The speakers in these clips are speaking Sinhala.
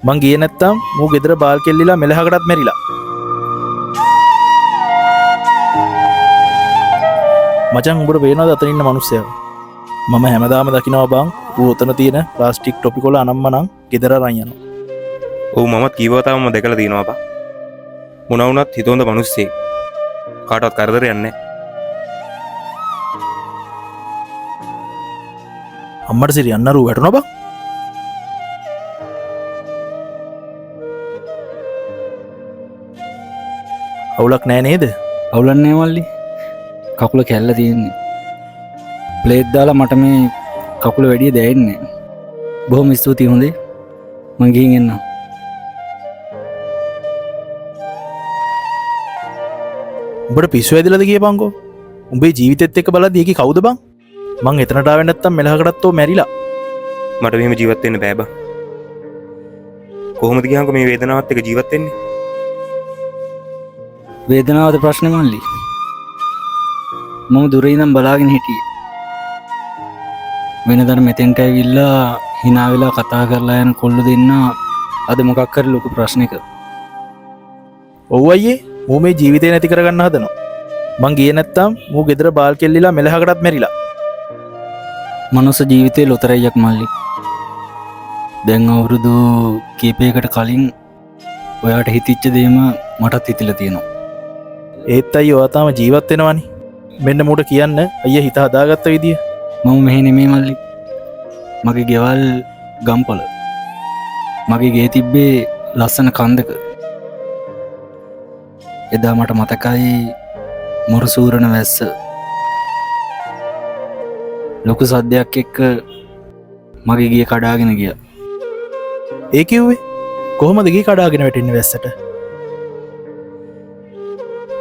මං ගියේ නැත්තම් මූ ගෙදර බාල් කෙල්ලිලා මෙලහකටත් මැරිලා. මචං උඹට පේනවද අතන ඉන්න මිනිස්සයා? මම හැමදාම දකිනවා බං ඌ ඔතන තියෙන ප්ලාස්ටික් ටොපි කොල අනම්මනම් ගෙදර අරන් යනවා. ඔව් මමත් කීවතාවම දැකලා තියෙනවා අපා. මොන වුණත් හිතොන්ද මිනිස්සෙක්. කාටවත් කරදරයක් නැහැ. අම්මට සිරි යන්න රු වැටුණා බං. අවුලක් නෑ නේද? අවුලක් නෑ මල්ලි. කකුල කැල්ල තියෙන්නේ. ප්ලේට් දාලා මට මේ කකුල වැඩිය දැනෙන්නේ. බොහොම ස්තුතියි හොඳේ. මං ගිහින් එන්නම්. උඹට පිස්සු ඇදිලාද කියපන්කෝ? උඹේ ජීවිතෙත් එක්ක බලද්දි ඒකේ කවුද බං? මං එතනට ආවෙ නැත්තම් මෙලහකටත් ඔය මැරිලා. මට මෙහෙම ජීවත් වෙන්න බෑ බං. කොහොමද ගියාන්කෝ මේ වේදනාවත් එක්ක ජීවත් වෙන්නේ? වේදනාවද ප්‍රශ්නේ මල්ලි? මම දුර ඉඳන් බලාගෙන හිටියේ. වෙනදට මෙතෙන්ට ඇවිල්ලා hina වෙලා කතා කරලා යන කොල්ල දෙන්න අද මොකක් හරි ලොකු ප්‍රශ්නයක. ඔව් අයියේ මූ මේ ජීවිතේ නැති කරගන්න හදනවා. මං ගියේ නැත්තම් මූ ගෙදර බාල් කෙල්ලිලා මෙලහකටත් මැරිලා. මනුස්ස ජීවිතේ ලොතරැයියක් මල්ලි. දැන් අවුරුදු කීපයකට කලින් ඔයාට හිතිච්ච දේම මටත් හිතිලා තියෙනවා. ඒත් අයියෝ ඔයා තාම ජීවත් වෙනවනේ. මෙන්න මූට කියන්න අයියා හිත හදාගත්ත විදිය. මම මෙහෙ නෙමෙයි මල්ලි. මගේ ගෙවල් ගම්පොළ. මගේ ගේ තිබ්බේ ලස්සන කන්දක. එදා මට මතකයි මොර සූරන වැස්ස. ලොකු සද්දයක් එක්ක මගේ ගේ කඩාගෙන ගියා. ඒ කිව්වේ කොහොමද ගේ කඩාගෙන වැටෙන්නේ වැස්සට?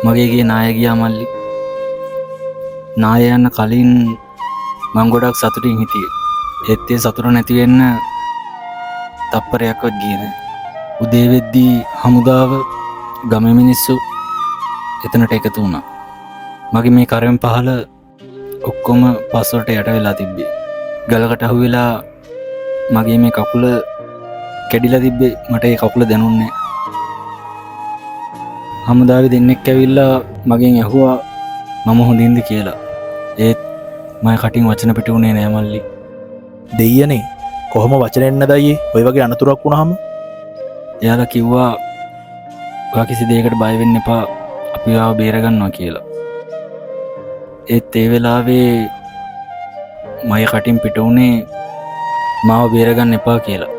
මගේ ගේ නාය ගියා මල්ලි. නාය යන්න කලින් මං ගොඩක් සතුටින් හිටියේ. ඒත් ඒ සතුට නැති වෙන්න තප්පරයක්වත් ගියේ නෑ. උදේ වෙද්දී හමුදාව ගමේ මිනිස්සු එතනට එකතු වුණා. මගේ මේ කරෙන් පහල ඔක්කොම පස්වලට යට වෙලා තිබ්බේ. ගලකට අහු වෙලා මගේ මේ කකුල කැඩිලා තිබ්බේ. මට ඒ කකුල දැනුන්නේ නෑ. හමුදාවේ දෙන්නෙක් ඇවිල්ලා මගෙන් ඇහුවා මම හොඳින්ද කියලා. ඒත් මම කටින් වචන පිට උනේ නෑ මල්ලි. දෙයියනේ කොහොම වචනෙන් නැද අයියේ ඔය වගේ අනතුරක් වුණාම? එයාලා කිව්වා ඔයා කිසි දෙයකට බය වෙන්න එපා, අපි ඔයාව බේරගන්නවා කියලා. ඒත් ඒ වෙලාවේ මගේ කටින් පිට උනේ මාව බේරගන්න එපා කියලා.